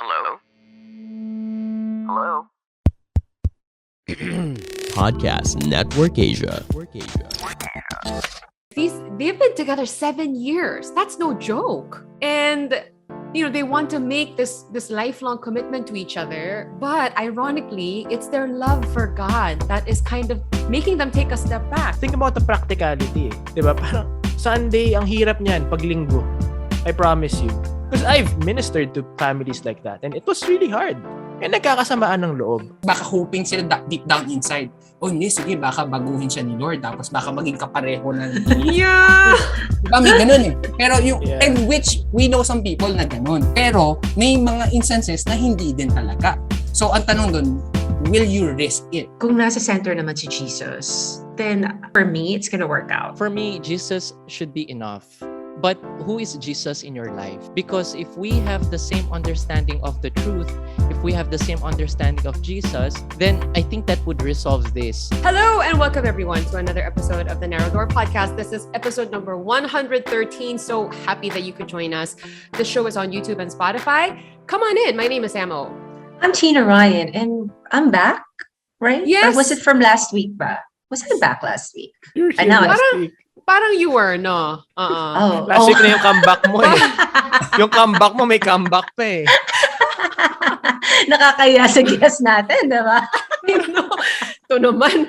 Hello? Hello? Podcast Network Asia. They've been together 7 years. That's no joke. And they want to make this lifelong commitment to each other, but ironically, it's their love for God that is kind of making them take a step back. Think about the practicality, di ba? Parang Sunday, ang hirap niyan pag linggo. I promise you. Because I've ministered to families like that and it was really hard. And nagkakasamaan ng loob. Baka hoping sila deep down inside, oh hindi, sige, baka baguhin siya ni Lord, tapos baka maging kapareho na. Yeah! Diba, may ganun eh. Pero and which, we know some people na ganun. Pero, may mga instances na hindi din talaga. So, ang tanong dun, will you risk it? Kung nasa center naman si Jesus, then for me, it's gonna work out. For me, Jesus should be enough. But who is Jesus in your life? Because if we have the same understanding of the truth, if we have the same understanding of Jesus, then I think that would resolve this. Hello and welcome everyone to another episode of the Narrow Door Podcast. This is episode number 113. So happy that you could join us. The show is on YouTube and Spotify. Come on in. My name is Amo. I'm Tina Ryan and I'm back, right? Yes. Or was it from last week ba? Was I back last week? You're here know. last week. Parang you were, no? Last week na yung comeback mo eh. Yung comeback mo, may comeback pa eh. Nakakaya sa guest natin, di ba? Ito naman.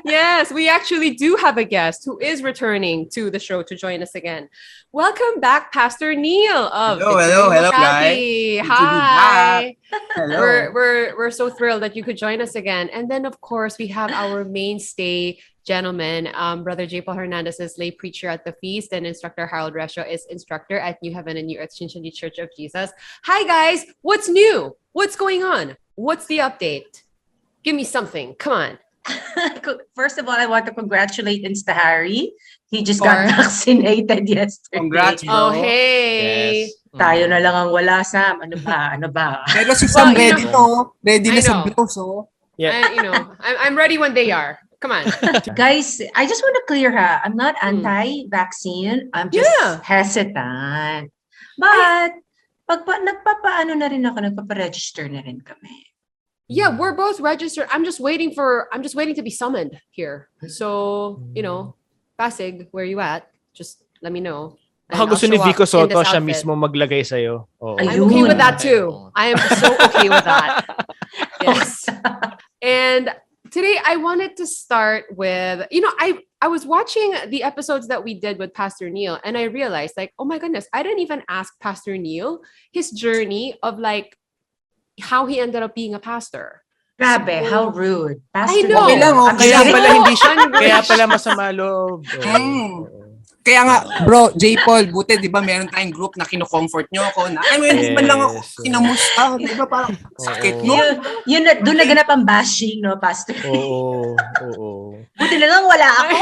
Yes, we actually do have a guest who is returning to the show to join us again. Welcome back, Pastor Neil of Hello, guys. Hi. Hello. We're so thrilled that you could join us again. And then, of course, we have our mainstay gentleman, Brother JPaul Hernandez is lay preacher at the feast, and Instructor Recio is instructor at New Heaven and New Earth Chinchindi Church of Jesus. Hi guys, what's new? What's going on? What's the update? Give me something. Come on. First of all, I want to congratulate Insta Harry. He just got vaccinated yesterday. Congrats, bro. Oh, hey. Yes. Tayo na lang ang wala, Sam. Ano ba? Pero si Sam ready to. Ready na sa blows, oh. Yeah. I'm ready when they are. Come on. Guys, I just want to clear I'm not anti-vaccine. I'm just hesitant. But, nagpapaano na rin ako, nagpaparegister na rin kami. Yeah, we're both registered. I'm just waiting to be summoned here. So, Pasig, where you at? Just let me know. Baka gusto ni Vico Soto siya mismo maglagay sa'yo. Oh. I'm okay with that too. I am so okay with that. Yes. And today I wanted to start with, I was watching the episodes that we did with Pastor Neil and I realized like, oh my goodness, I didn't even ask Pastor Neil his journey of like how he ended up being a pastor. Grabe, how rude. Pastor I know. Okay lang, oh. Kaya pala hindi siya, kaya pala masama loob. Kaya nga, bro, JPaul, buti, di ba, meron tayong group na kino-comfort nyo ako na, man lang ako kinamusta. Di ba, parang sakit, no? Doon naganap ang bashing, no, Pastor? Oo. Buti na lang wala ako.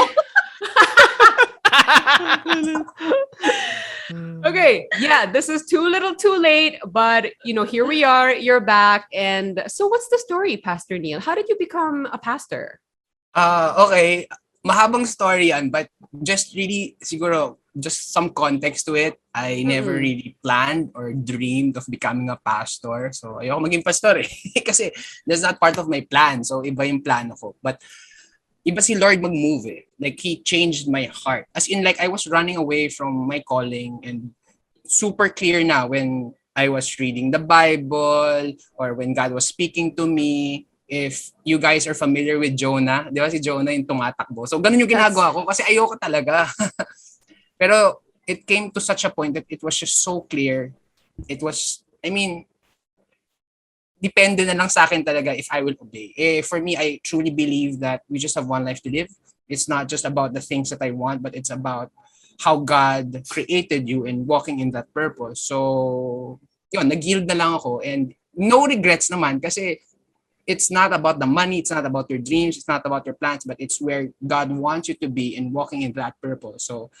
Okay, yeah, this is too little too late, but here we are, you're back. And so what's the story, Pastor Neil? How did you become a pastor? Okay. Mahabang story yan, but just really, siguro, just some context to it. I never really planned or dreamed of becoming a pastor. So, ayoko maging pastor eh. Kasi that's not part of my plan. So, iba yung plano ko. But, iba si Lord mag-move eh. Like, He changed my heart. As in, like, I was running away from my calling and super clear na when I was reading the Bible or when God was speaking to me. If you guys are familiar with Jonah, di ba si Jonah yung tumatakbo. So, ganun yung ginagawa ko kasi ayoko talaga. Pero, it came to such a point that it was just so clear. It was, depende na lang sa akin talaga if I will obey. For me, I truly believe that we just have one life to live. It's not just about the things that I want, but it's about how God created you and walking in that purpose. So, yun, nag-yield na lang ako and no regrets naman kasi it's not about the money, it's not about your dreams, it's not about your plans, but it's where God wants you to be and walking in that purpose. So,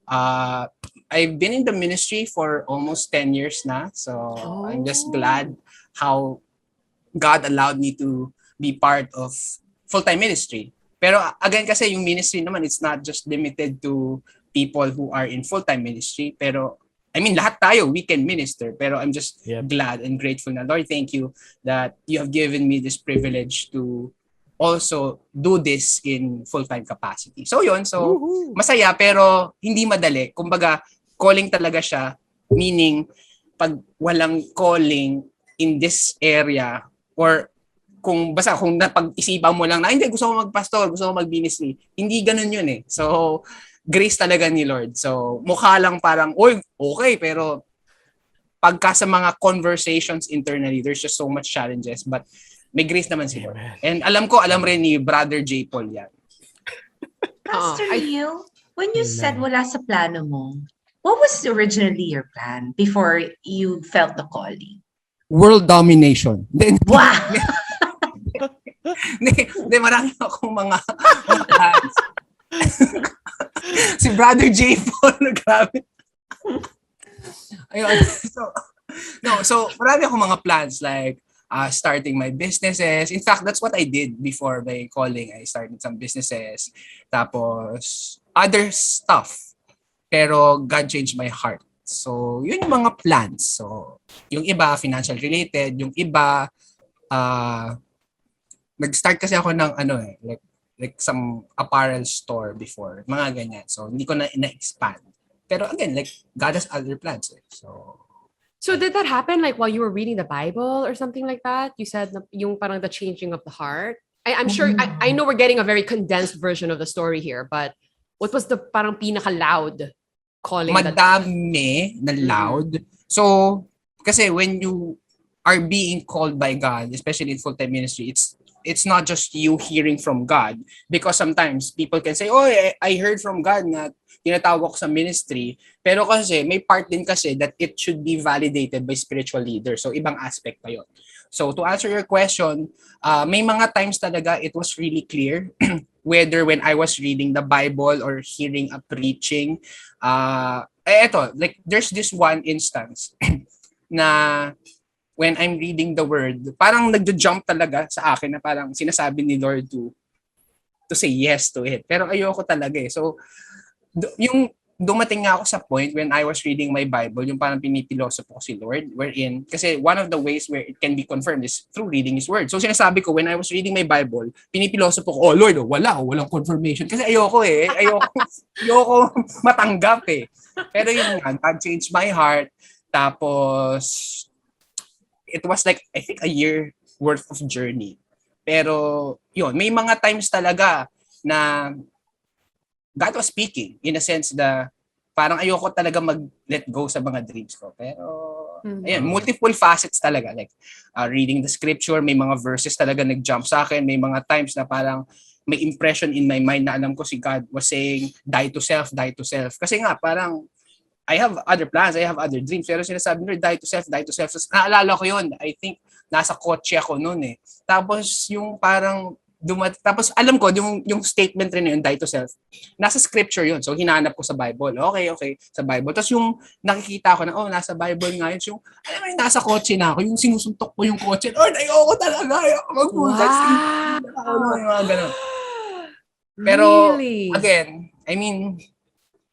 I've been in the ministry for almost 10 years now. So, I'm just glad how God allowed me to be part of full-time ministry. Pero again, kasi yung ministry naman, it's not just limited to people who are in full-time ministry. Pero I mean, lahat tayo, we can minister. Pero I'm just Yep. glad and grateful na, Lord, thank you that you have given me this privilege to also do this in full-time capacity. So yun, so masaya pero hindi madali. Kumbaga, calling talaga siya, meaning pag walang calling in this area or kung napag-isipan mo lang na hindi, gusto ko magpastor, gusto ko mag-ministry. Hindi ganun yun eh. So, grace talaga ni Lord. So, mukha lang parang, oy, okay, pero pagka sa mga conversations internally, there's just so much challenges. But may grace naman si Lord. And alam rin ni Brother JPaul yan. Pastor Rio, when you said wala sa plano mo, what was originally your plan before you felt the calling? World domination. Then, Wow! Hindi, marami akong mga plans. Si Brother JPaul, grabe. Ayun. So marami akong mga plans like starting my businesses. In fact, that's what I did before my calling. I started some businesses. Tapos, other stuff. Pero God changed my heart. So, yun yung mga plans. So, yung iba, financial related. Yung iba, nag-start kasi ako ng like some apparel store before, mga ganyan. So, hindi ko na-expand. Pero again, like, God has other plans. So did that happen like while you were reading the Bible or something like that? You said yung parang the changing of the heart. I'm sure, I know we're getting a very condensed version of the story here, but what was the parang pinaka-loud calling? Madami na loud. So, kasi when you are being called by God, especially in full-time ministry, it's not just you hearing from God, because sometimes people can say, oh, I heard from God na tinatawag ko sa ministry, pero kasi may part din kasi that it should be validated by spiritual leaders. So ibang aspect pa yun. So to answer your question, may mga times talaga it was really clear whether when I was reading the Bible or hearing a preaching. Like there's this one instance na when I'm reading the word, parang nagjo-jump talaga sa akin na parang sinasabi ni Lord to say yes to it. Pero ayoko talaga eh. So, yung dumating nga ako sa point when I was reading my Bible, yung parang pinipiloso ko si Lord, wherein, kasi one of the ways where it can be confirmed is through reading His Word. So sinasabi ko, when I was reading my Bible, pinipiloso ko, oh Lord, walang confirmation. Kasi ayoko matanggap eh. Pero yun nga, God changed my heart. Tapos, it was like, I think a year worth of journey. Pero, yun, may mga times talaga na God was speaking in a sense na parang ayoko talaga mag-let go sa mga dreams ko. Pero, ayan, multiple facets talaga. Like, reading the scripture, may mga verses talaga nag-jump sa akin. May mga times na parang may impression in my mind na alam ko si God was saying, die to self, die to self. Kasi nga, parang, I have other plans, I have other dreams. Pero sinasabi nila, die to self, die to self. So, naalala ko yun. I think, nasa kotse ako noon eh. Tapos, yung parang, tapos alam ko yung statement rin yun, die to self, nasa scripture yun, so hinanap ko sa Bible, okay sa Bible, tapos yung nakikita ko na nasa Bible nga yun, yung alam mo yung nasa kotse na ako, yung sinusuntok ko yung kotse, Lord, ayoko talaga, ayoko mag-punta, mga ganun. Pero really? Again, I mean,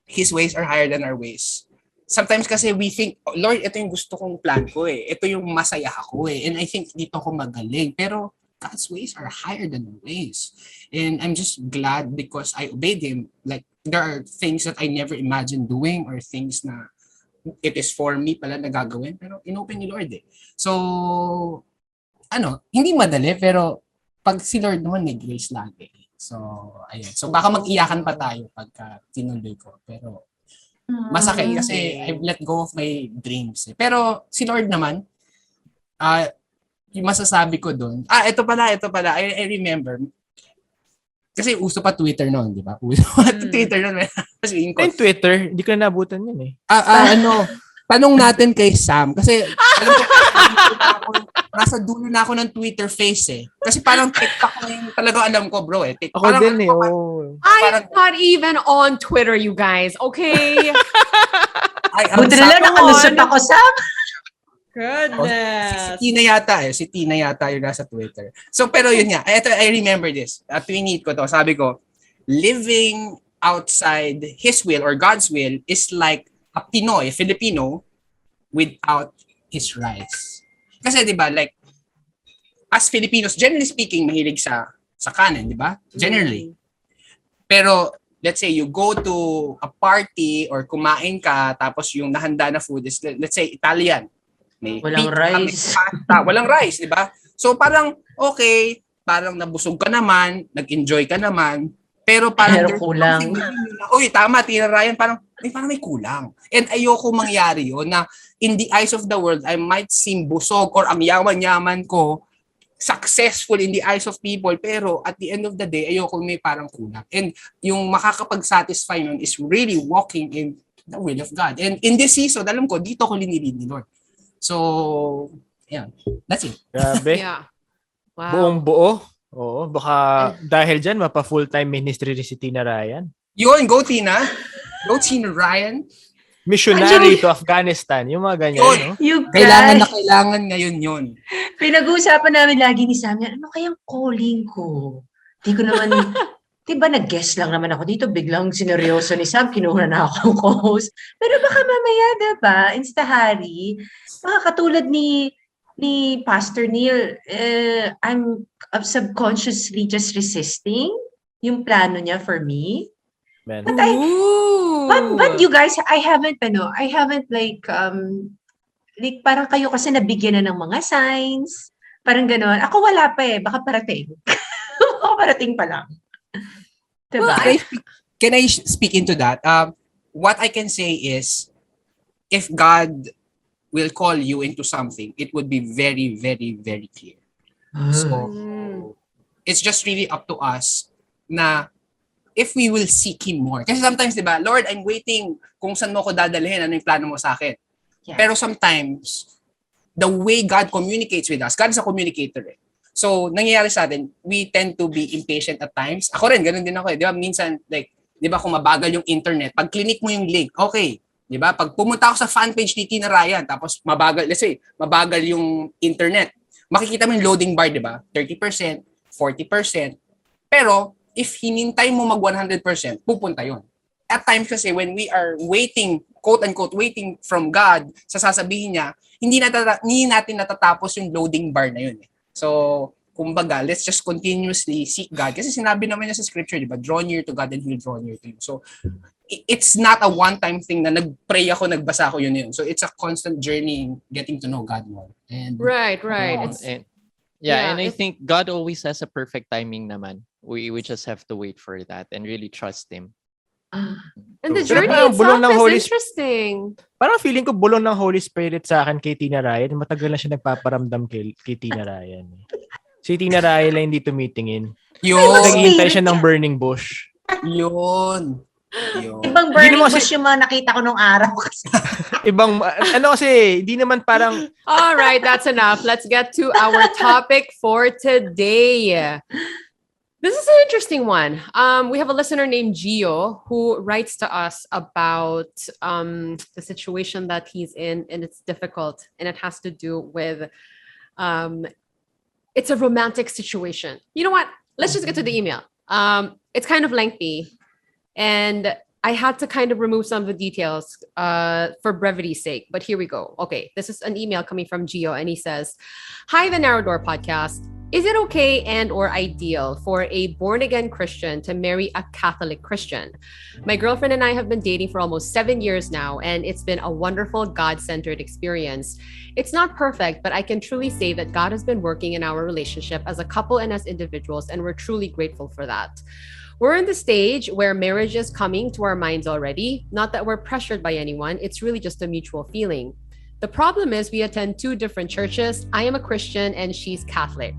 His ways are higher than our ways. Sometimes kasi we think, Lord, ito yung gusto kong plan ko eh, ito yung masaya ako eh, and I think dito ako magaling, pero God's ways are higher than our ways. And I'm just glad because I obeyed Him. Like, there are things that I never imagined doing or things na it is for me pala na gagawin. Pero inopen ni Lord eh. So, hindi madali pero pag si Lord naman may grace lagi. So, ayun. So, baka mag-iyakan pa tayo pagka tinuloy ko. Pero, masakit kasi I've let go of my dreams. Eh. Pero si Lord naman, yung masasabi ko doon, ito pala, I remember, kasi uso pa Twitter noon, di ba? Uso pa Twitter noon. Yung Twitter, hindi ko na nabutan yun eh. Tanong natin kay Sam, kasi nasa dulo na ako ng Twitter face eh. Kasi parang TikTok na yung talaga alam ko, bro eh. Ako din eh, I'm not even on Twitter, you guys, okay? Buti na lang nakalusot ako, Sam. Goodness. Si Tina yata yung nasa Twitter. So, pero yun nga, I remember this. Tweet ko to, sabi ko, living outside His will or God's will is like a Pinoy, Filipino, without his rice. Kasi 'di ba, like as Filipinos, generally speaking, mahilig sa kanin, 'di ba? Generally. Pero let's say you go to a party or kumain ka tapos yung nahanda na food is let's say Italian. May Walang pizza, may rice. pasta, walang rice, 'di ba? So parang okay, parang nabusog ka naman, nag-enjoy ka naman, pero parang Pero kulang. Uy, tama, tinarayan, parang may kulang. And ayoko mangyari yun na in the eyes of the world, I might seem busog or ang yaman-yaman ko, successful in the eyes of people, pero at the end of the day, ayoko may parang kulang. And yung makakapag-satisfy nun is really walking in the will of God. And in this season, alam ko, dito ko linilid ni Lord. So, yeah, that's it. Grabe. Yeah. Wow. Buong buo. Oo, baka dahil dyan, mapa full-time ministry rin si Tina Ryan. Yun, go Tina. Go Tina Ryan. Missionary to Afghanistan. Yung mga ganyan, Yun. no? You Kailangan na guys, kailangan ngayon yun. pinag-uusapan namin lagi ni Sam yan, ano kayang calling ko? Di ko naman, di ba nag-guess lang naman ako dito, biglang sineryoso ni Sam, kinuha na ako co-host. Pero baka mamaya, diba, instahari, baka katulad ni Pastor Neil, I'm subconsciously just resisting yung plano niya for me. Man. But you guys, I haven't like parang kayo kasi nabigyan na ng mga signs, parang gano'n. Ako wala pa baka parating. Ako parating pa lang. Diba? Well, can I speak into that? What I can say is, if God will call you into something, it would be very, very, very clear. So, it's just really up to us na if we will seek Him more. Kasi sometimes, di ba, Lord, I'm waiting kung saan mo ko dadalhin, ano yung plano mo sa akin. Yeah. Pero sometimes, the way God communicates with us, God is a communicator So, nangyayari sa atin, we tend to be impatient at times. Ako rin, ganun din ako Di ba, minsan, like, di ba, kung mabagal yung internet, pag click mo yung link, okay. Di ba, pag pumunta ako sa fan page ni Tina Ryan, tapos mabagal, let's say, mabagal yung internet, makikita mo yung loading bar, di ba? 30%, 40%. Pero, if hinintay mo mag 100%, pupunta yun. At times kasi, when we are waiting, quote-unquote, waiting from God, sa sasabihin niya, hindi natin natatapos yung loading bar na yun. So, kumbaga, let's just continuously seek God. Kasi sinabi naman niya sa scripture, di ba? Draw near to God and He'll draw near to you. So, it's not a one-time thing na nagpray ako, nagbasa ako yun. So, it's a constant journey in getting to know God more. And Right. And I think God always has a perfect timing naman. We just have to wait for that and really trust Him. And the Pero journey parang bulong ng itself Holy is interesting. Parang feeling ko bulong ng Holy Spirit sa akin kay Tina Ryan. Matagal na siya nagpaparamdam kay Tina Ryan. Si Tina Ryan lang hindi tumitingin. yun. Naghihintay siya ng burning bush. Yun. Ibang burning bush yung mga nakita ko nung araw kasi. Ibang, kasi, hindi naman parang, All right, that's enough. Let's get to our topic for today. This is an interesting one. We have a listener named Gio who writes to us about the situation that he's in, and it's difficult, and it has to do with it's a romantic situation. You know what? Let's just get to the email. It's kind of lengthy, and I had to kind of remove some of the details for brevity's sake, but here we go. Okay, this is an email coming from Gio, and he says, "Hi, the Narrow Door Podcast. Is it okay and or ideal for a born-again Christian to marry a Catholic Christian? My girlfriend and I have been dating for almost 7 years now, and it's been a wonderful God-centered experience. It's not perfect, but I can truly say that God has been working in our relationship as a couple and as individuals, and we're truly grateful for that. We're in the stage where marriage is coming to our minds already. Not that we're pressured by anyone. It's really just a mutual feeling. The problem is we attend 2 different churches. I am a Christian and she's Catholic.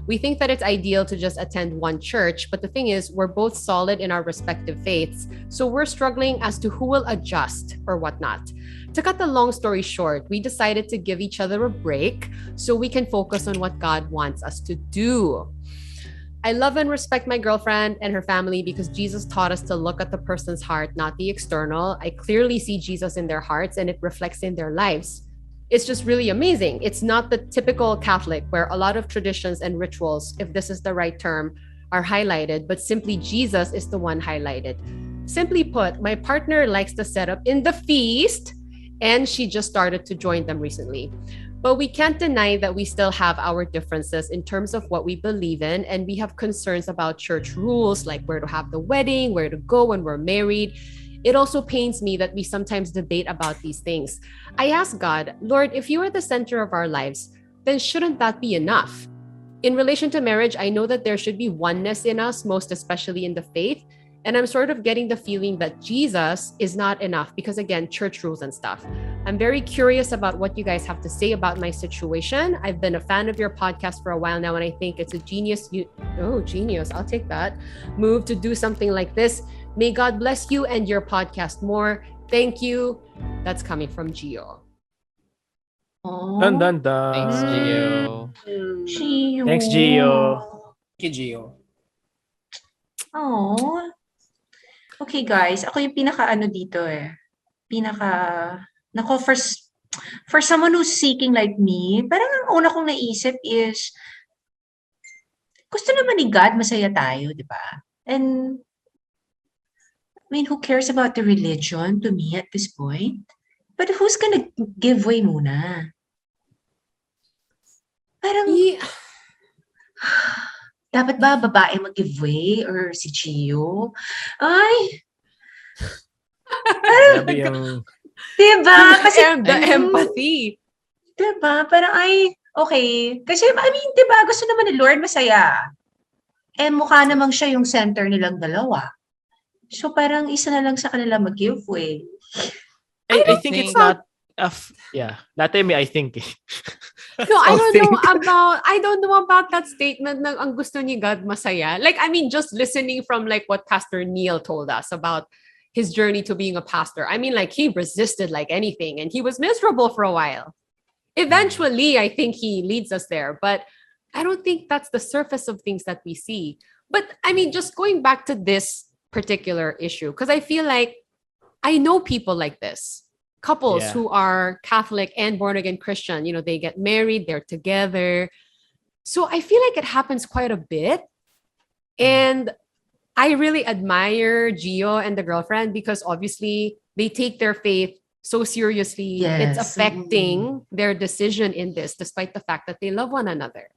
We think that it's ideal to just attend one church, but the thing is, we're both solid in our respective faiths, so we're struggling as to who will adjust or whatnot. To cut the long story short, we decided to give each other a break so we can focus on what God wants us to do. I love and respect my girlfriend and her family because Jesus taught us to look at the person's heart, not the external. I clearly see Jesus in their hearts and it reflects in their lives. It's just really amazing. It's not the typical Catholic where a lot of traditions and rituals, if this is the right term, are highlighted, but simply Jesus is the one highlighted. Simply put, my partner likes the setup in the feast, and she just started to join them recently. But we can't deny that we still have our differences in terms of what we believe in, and we have concerns about church rules, like where to have the wedding, where to go when we're married. It also pains me that we sometimes debate about these things. I ask God, Lord, if you are the center of our lives, then shouldn't that be enough? In relation to marriage, I know that there should be oneness in us, most especially in the faith. And I'm sort of getting the feeling that Jesus is not enough because, again, church rules and stuff. I'm very curious about what you guys have to say about my situation. I've been a fan of your podcast for a while now, and I think it's a genius. Genius. I'll take that. Move to do something like this. May God bless you and your podcast more. Thank you. That's coming from Gio. Oh, Dun, dun, dun. Thanks, Gio. Gio. Thanks, Gio. Thank you, Gio. Oh. Okay, guys. Ako yung pinaka-ano dito eh. Nako, for someone who's seeking like me, parang ang una kong naisip is, gusto naman ni God masaya tayo, di ba? And, I mean, who cares about the religion to me at this point? But who's gonna give way muna? Parang, dapat ba babae mag-give way or si Gio? Ay, Grabe yung... diba? Kasi, The empathy. diba? Parang, ay, okay. Kasi, I mean, diba, gusto naman ni Lord masaya. Eh, mukha namang siya yung center nilang dalawa. So, parang isa na lang sa kanila mag-give way. I think it's not... That time I think. No, I don't know about that statement na ang gusto ni God masaya. Like, I mean, just listening from like what Pastor Neil told us about his journey to being a pastor. I mean, like he resisted like anything and he was miserable for a while. Eventually, I think he leads us there, but I don't think that's the surface of things that we see. But I mean, just going back to this particular issue, because I feel like I know people like this. Couples who are Catholic and born again Christian, you know, they get married, they're together. So I feel like it happens quite a bit. And I really admire Gio and the girlfriend because obviously they take their faith so seriously. Yes. It's affecting their decision in this, despite the fact that they love one another.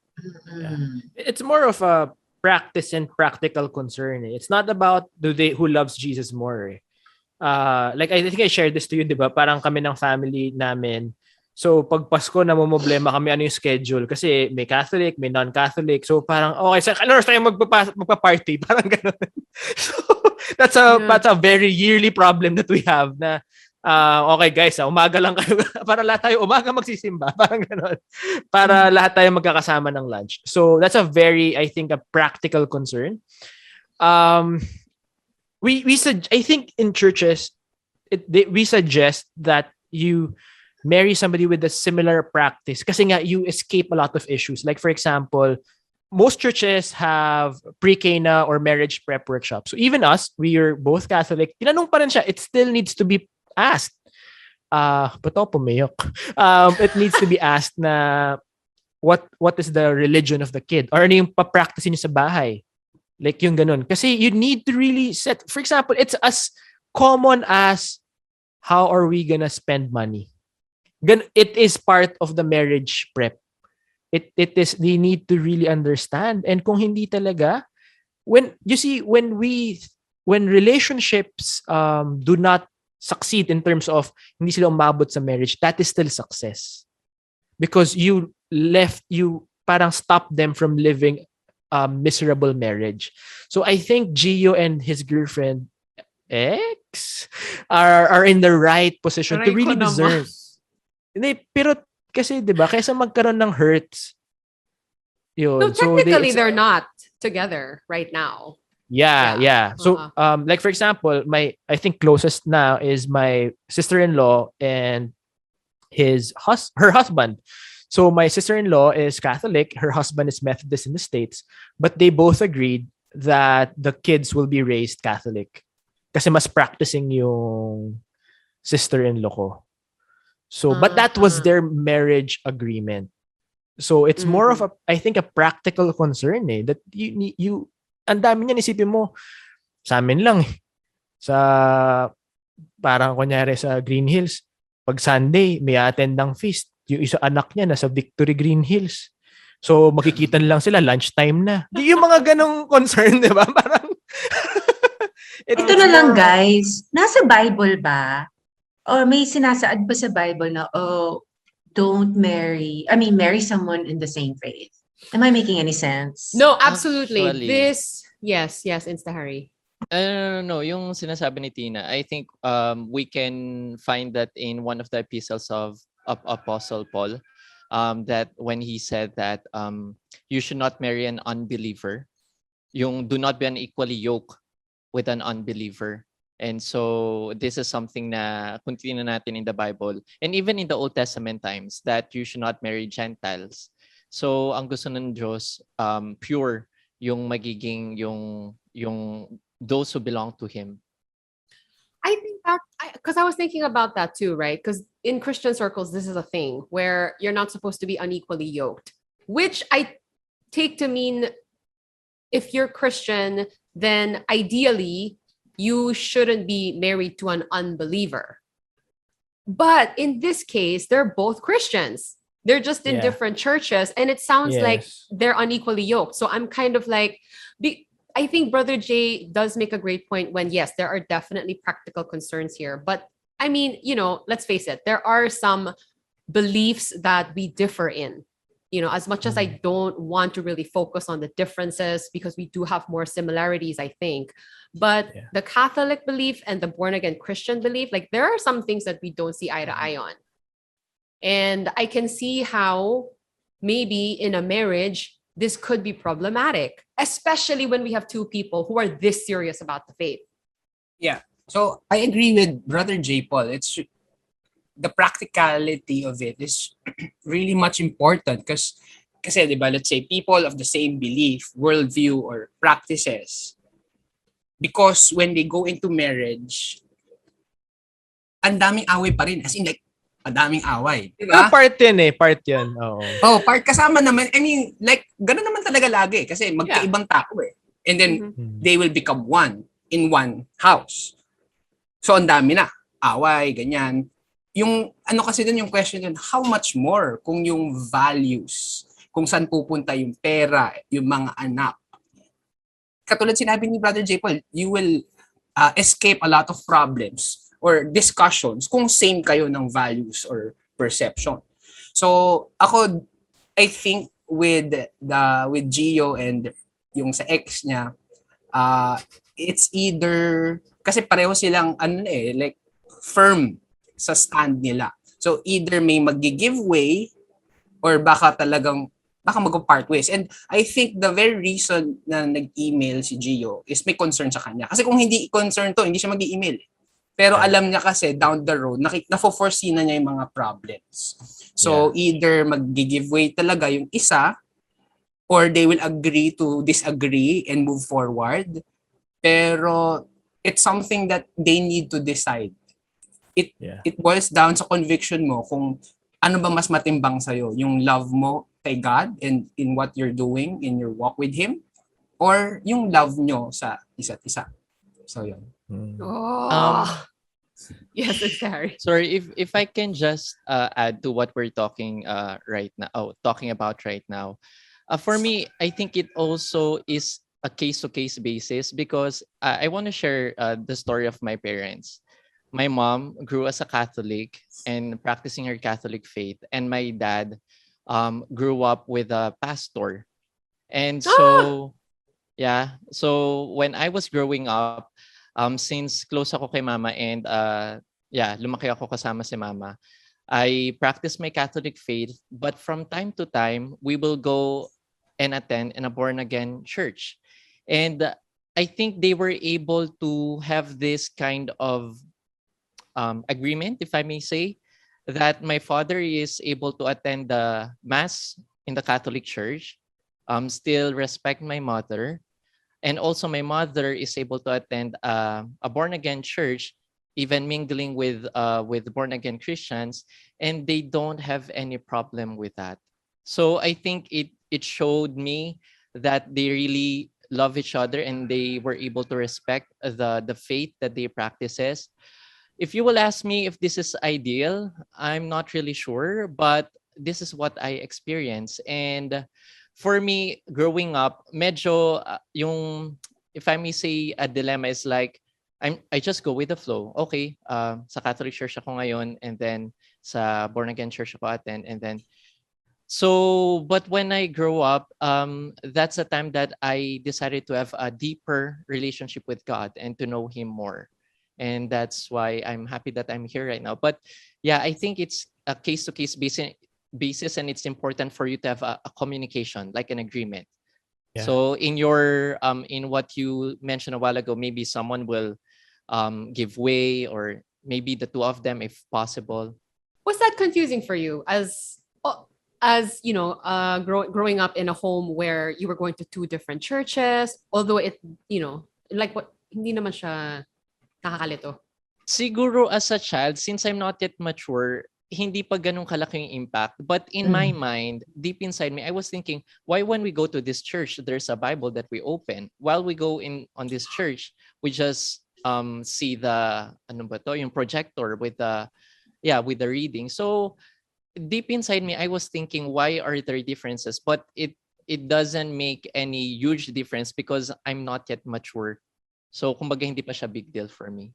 It's more of a practice and practical concern. It's not about who loves Jesus more. Like I think I shared this to you, di ba? Parang kami ng family namin. So pag Pasko namomroblema kami ano yung schedule kasi may Catholic, may non-Catholic. So parang okay, sa ano tayo magpa-party, parang gano'n. So that's a very yearly problem that we have na okay guys, umaga lang kayo para lahat tayo umaga magsisimba, parang gano'n. Para lahat tayo magkakasama ng lunch. So that's a very, I think, a practical concern. I think in churches, we suggest that you marry somebody with a similar practice kasi nga you escape a lot of issues. Like for example, most churches have pre-Cana or marriage prep workshops. So even us, we are both Catholic. Tinanong pa rin siya, it still needs to be asked. Ba't ako pumiyok? It needs to be asked na what is the religion of the kid? Or ano yung papractice niyo sa bahay? Like yung ganun. Kasi you need to really set, for example, it's as common as how are we gonna spend money? It is part of the marriage prep. It is, they need to really understand. And kung hindi talaga, when relationships do not succeed in terms of hindi sila umabot sa marriage, that is still success. Because you parang stop them from living miserable marriage. So I think Gio and his girlfriend ex are in the right position to really deserve. Hindi, pero kasi 'di ba, kaysa magkaroon ng hurts. Yun. No, technically they're not together right now. Yeah. So like for example, I think closest now is my sister-in-law and her husband. So my sister-in-law is Catholic, her husband is Methodist in the States, but they both agreed that the kids will be raised Catholic. Kasi mas practicing yung sister-in-law ko. So, but that was their marriage agreement. So it's more of I think a practical concern that you ang dami niyan isipin mo, sa amin lang sa parang kunyari sa Green Hills, pag Sunday, may attend ng feast. Yung isa anak niya nasa Victory Green Hills. So, makikita lang sila, lunchtime na. Di yung mga ganong concern, di ba? Parang, Ito na lang guys, nasa Bible ba? Or may sinasaad ba sa Bible na, oh, don't marry, marry someone in the same faith? Am I making any sense? No, absolutely. Actually. Yes, Insta-Harry. No, yung sinasabi ni Tina, I think we can find that in one of the epistles of Apostle Paul, that when he said that you should not marry an unbeliever, yung do not be unequally yoked with an unbeliever. And so this is something na kung tingnan natin in the Bible and even in the Old Testament times that you should not marry Gentiles. So ang gusto ng Diyos, pure yung magiging yung those who belong to Him. I think that, because I was thinking about that too, right? Because in Christian circles, this is a thing where you're not supposed to be unequally yoked, which I take to mean if you're Christian, then ideally you shouldn't be married to an unbeliever. But in this case, they're both Christians. They're just in different churches, and it sounds like they're unequally yoked. So I'm kind of like, I think Brother Jay does make a great point when, yes, there are definitely practical concerns here. But I mean, let's face it, there are some beliefs that we differ in. As much as I don't want to really focus on the differences because we do have more similarities, I think. But the Catholic belief and the born-again Christian belief, like there are some things that we don't see eye to eye on. And I can see how maybe in a marriage, this could be problematic, especially when we have two people who are this serious about the faith. Yeah. So I agree with Brother JPaul. It's the practicality of it is really much important kasi diba, let's say people of the same belief, worldview, or practices, because when they go into marriage, ang daming away pa rin. As in like, ang daming away. Diba? Part yun. Oo. Part kasama naman. I mean, like, gano'n naman talaga lagi kasi magkaibang tao eh. And then, they will become one in one house. So, ang dami na. Away, ganyan. Yung, kasi dun yung question dun, how much more kung yung values, kung saan pupunta yung pera, yung mga anak. Katulad sinabi ni Brother JPaul, you will escape a lot of problems or discussions kung same kayo ng values or perception. So, I think with Gio and yung sa ex niya, it's either, kasi pareho silang, like, firm sa stand nila. So, either may mag-give way or baka mag-part ways. And I think the very reason na nag-email si Gio is may concern sa kanya. Kasi kung hindi concern to, hindi siya mag-email. Pero alam niya kasi down the road, na-foresee na niya yung mga problems. So, either mag-give way talaga yung isa or they will agree to disagree and move forward. Pero it's something that they need to decide. It boils down sa conviction mo kung ano ba mas matimbang sa'yo, yung love mo kay God and in what you're doing in your walk with Him, or yung love nyo sa isa't isa. So yun. Yes, it's Harry. Sorry, if I can just add to what we're talking talking about right now. For me, I think it also is a case-to-case basis because I want to share the story of my parents. My mom grew as a Catholic and practicing her Catholic faith, and my dad grew up with a pastor. And so, so when I was growing up, since close ako kay mama and lumaki ako kasama si mama, I practiced my Catholic faith, but from time to time, we will go and attend in a born-again church. And I think they were able to have this kind of agreement, if I may say, that my father is able to attend the mass in the Catholic Church, still respect my mother, and also my mother is able to attend a born-again church, even mingling with born-again Christians, and they don't have any problem with that. So I think it showed me that they really love each other and they were able to respect the faith that they practices. If you will ask me if this is ideal, I'm not really sure, but this is what I experience. And for me, growing up, medyo yung, if I may say, a dilemma is like, I just go with the flow. Okay, sa Catholic Church ako ngayon, and then sa born again church ako attend, and then so, but when I grow up, that's the time that I decided to have a deeper relationship with God and to know Him more. And that's why I'm happy that I'm here right now. But yeah, I think it's a case-to-case basis, and it's important for you to have a communication, like an agreement. Yeah. So in your in what you mentioned a while ago, maybe someone will give way, or maybe the two of them, if possible. Was that confusing for you as you know, growing up in a home where you were going to two different churches, although it, you know, like what, hindi naman siya nakakalito? Siguro as a child, since I'm not yet mature, hindi pa ganun kalaki yung impact. But in my mind, deep inside me, I was thinking, why when we go to this church, there's a Bible that we open. While we go in on this church, we just see the ano ba to, yung projector with the with the reading. So deep inside me, I was thinking, why are there differences? But it doesn't make any huge difference because I'm not yet mature. So kumbaga hindi pa siya big deal for me.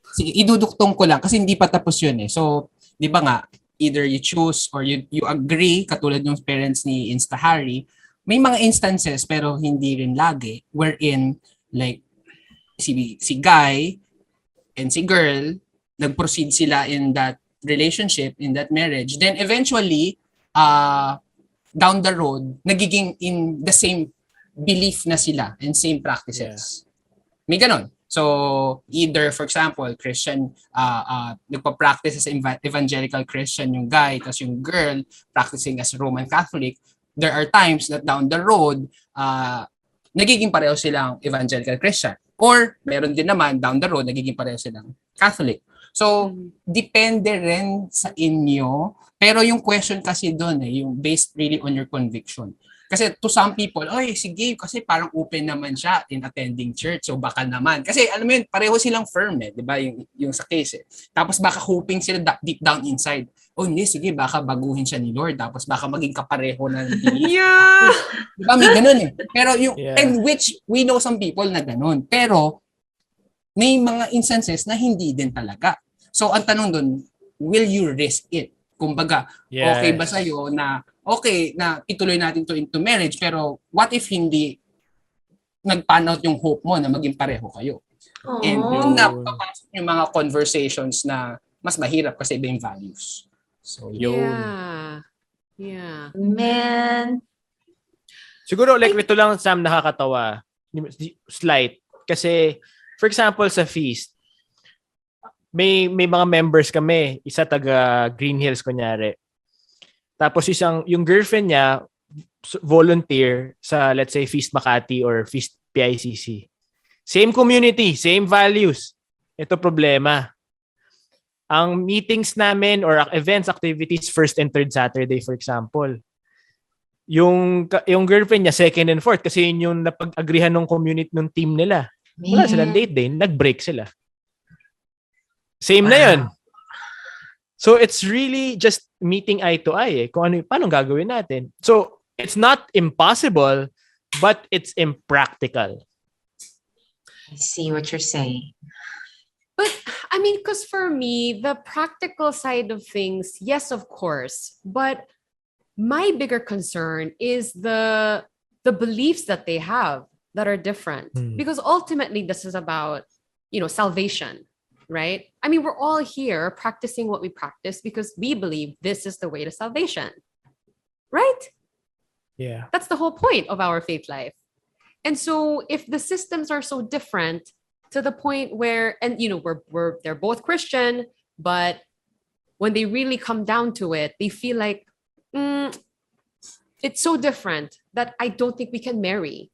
Sige, iduduktong ko lang kasi hindi pa tapos yun eh. So, di ba nga, either you choose or you agree, katulad yung parents ni Insta Harry, may mga instances pero hindi rin lagi wherein like si guy and si girl nag-proceed sila in that relationship, in that marriage. Then eventually, down the road, nagiging in the same belief na sila and same practices. May ganon. So, either, for example, Christian, nagpa-practice as evangelical Christian yung guy, tapos yung girl practicing as Roman Catholic. There are times that down the road, nagiging pareho silang evangelical Christian. Or, meron din naman, down the road, nagiging pareho silang Catholic. So, depende rin sa inyo. Pero yung question kasi doon yung based really on your conviction. Kasi to some people, oy, sige, kasi parang open naman siya in attending church. So, baka naman. Kasi alam mo yun, pareho silang firm di ba? Yung sa case Tapos baka hoping sila deep down inside, oh, hindi, sige, baka baguhin siya ni Lord. Tapos baka maging kapareho na Di ba? May ganun Pero yung, and which we know some people na ganun. Pero, may mga instances na hindi din talaga. So, ang tanong dun, will you risk it? Kumbaga, okay ba sa'yo na, okay, na ituloy natin to into marriage, pero what if hindi nag-pan out yung hope mo na maging pareho kayo? And yun na papasok yung mga conversations na mas mahirap kasi iba yung values. So, Yeah. Man. Siguro, like, ito lang, Sam, nakakatawa. Slight. Kasi, for example, sa feast, may mga members kami, isa taga Green Hills kunyari. Tapos yung girlfriend niya volunteer sa, let's say, Feast Makati or Feast PICC. Same community, same values. Ito problema. Ang meetings namin or events, activities, first and third Saturday, for example. Yung girlfriend niya, second and fourth, kasi yun yung napag-agrihan ng community ng team nila. Wala silang date day, nag-break sila. Same na yun. So it's really just meeting eye to eye kung paano gagawin natin. So it's not impossible, but it's impractical. I see what you're saying. But I mean, because for me, the practical side of things, yes, of course. But my bigger concern is the beliefs that they have that are different. Because ultimately, this is about, salvation, right? I mean, we're all here practicing what we practice because we believe this is the way to salvation, right? Yeah. That's the whole point of our faith life. And so if the systems are so different to the point where, and they're both Christian, but when they really come down to it, they feel like it's so different that I don't think we can marry.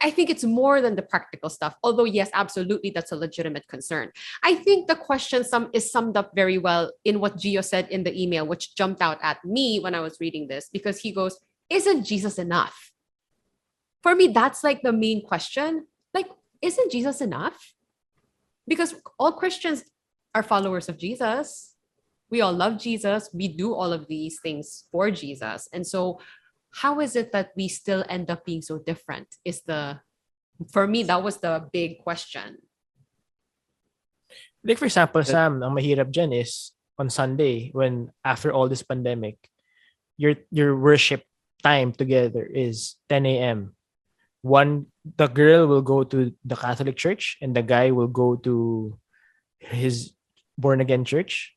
I think it's more than the practical stuff. Although, yes, absolutely, that's a legitimate concern. I think the question is summed up very well in what Gio said in the email, which jumped out at me when I was reading this, because he goes, isn't Jesus enough? for me, that's like the main question. Like, isn't Jesus enough? Because all Christians are followers of Jesus. We all love Jesus. We do all of these things for Jesus. And so how is it that we still end up being so different for me, that was the big question. Like for example, Sam, ang mahirap dyan is on Sunday when after all this pandemic, your worship time together is 10 a.m. The girl will go to the Catholic church and the guy will go to his born again church.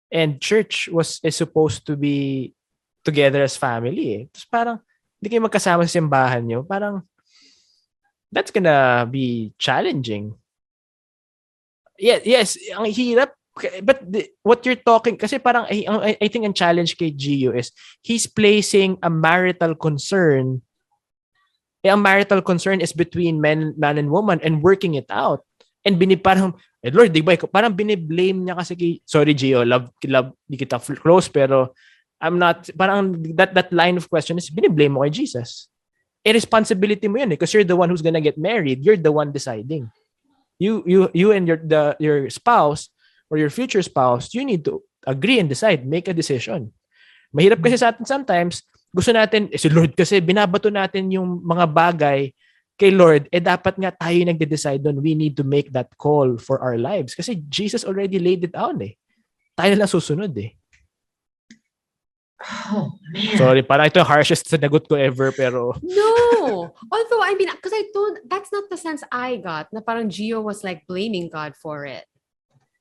And church is supposed to be together as family. Eh. Tapos parang hindi kayo magkasama sa simbahan nyo. Parang that's gonna be challenging. Yeah, yes, ang hirap. But what you're talking, kasi parang I think ang challenge kay Gio is he's placing a marital concern. Ang marital concern is between man and woman and working it out. And parang, Lord, di ba, parang biniblame niya kasi sorry Gio, love, di kita close, pero I'm not, parang that line of question is biniblame mo kay Jesus. Responsibility mo yun because you're the one who's gonna get married. You're the one deciding. You and your spouse or your future spouse, you need to agree and decide, make a decision. Mahirap kasi sa atin sometimes, gusto natin, si Lord kasi binabato natin yung mga bagay kay Lord, dapat nga tayo nagde-decide doon. We need to make that call for our lives. Kasi Jesus already laid it out eh. Tayo lang susunod eh. Oh, man. Sorry, parang ito yung harshest sinagot ko ever, pero... No! Although, I mean, because that's not the sense I got, na parang Gio was like blaming God for it.